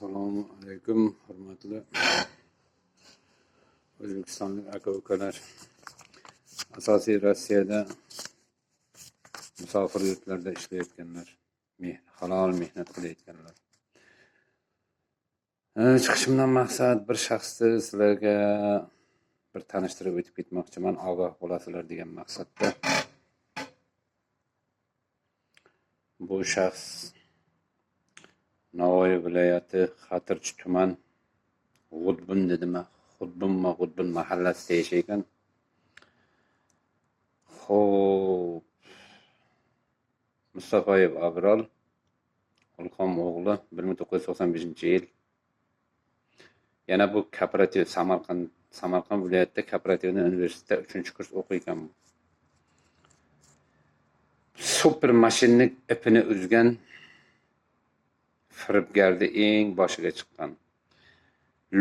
Assalomu alaykum, hurmatli O'zbekistonlik aka-ukalar. Asosiy Rossiyada musofir yurtlarda ishlayotganlar, halol mehnat qilayotganlar. Chiqishimdan maqsad bir shaxsni sizlarga bir tanishtirib o'tib ketmoqchiman, ogoh bo'lasizlar degan maqsadda. Bu shaxs Navoiy viloyati Xatirchi tuman G'udbun mahallasida yashaykan. Xo'p, Mustafoyev Abror Ulqon o'g'li 1995-yil. Yana bu kooperativ Samarqand viloyatida kooperativni universitetda 3-kurs o'qiykan. Super mashinning ipini uzgan firibgarni eng boshiga chiqqan.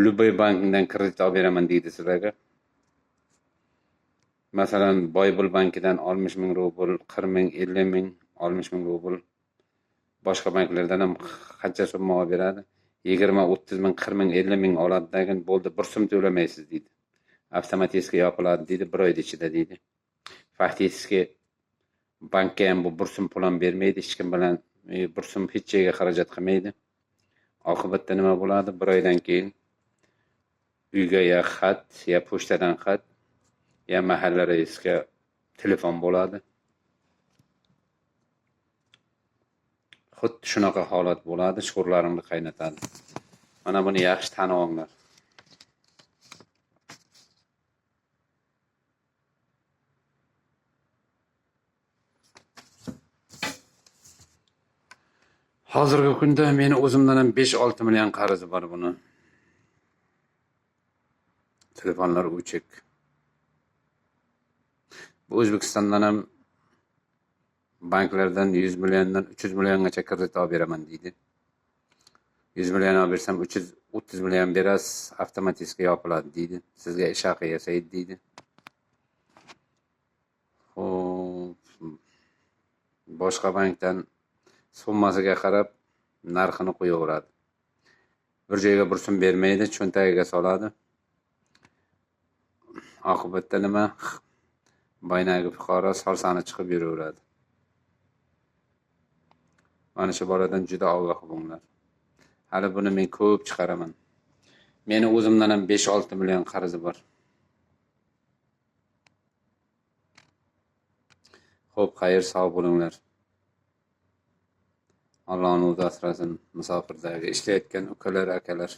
Lubay bankidan kredit olib beraman deydi sizlarga. Masalan, Boybul bankidan 60 ming rubl, 40 ming, 50 ming, 60 ming rubl. Boshqa banklardan ham qancha summa olib beradi? 20, 30 ming, 40 ming, 50 ming oladigan bo'ldi, bir so'm to'lamaysiz deydi. Avtomatik yopiladi deydi, bir oy ichida deydi. Faktiski bankka ham bu bir so'm pul ham bermaydi, hech kim bilan bir so'm hech joyga xarajat qilmaydi. Oqibatda nima bo'ladi? Bir oydan keyin uyga ya xat, ya pochtadan xat, ya mahalla raisiga telefon bo'ladi. Xuddi shunaqa holat bo'ladi, shukurlarimni qaynatadi. Mana buni yaxshi tanib olinglar. Hozirgi kunda meni o'zimdan ham 5-6 million qarzi bor buni. Telefonlar o'chik. Bu O'zbekistondan ham banklardan 100 milliondan 300 milliongacha kredit olib beraman deydi. 100 million olib bersam 330 million berasiz, avtomatik yopiladi deydi. Sizga ish haqi yasaydi deydi. Boshqa bankdan summasiga qarab narxini qo'yaveradi. Bir joyga bir so'm bermaydi, cho'ntagiga soladi. Oqibatda nima? Baynagi fuqaro sorsani chiqib yuraveradi. Mana shu boladan juda ogoh bo'linglar. Hali buni men ko'p chiqaraman. Meni o'zimdan ham 5-6 million qarzi bor. Xo'p, xayr, sog' bo'linglar. Allohning o'zi asrasin musofirdagi ishlayotgan ukalar, akalar.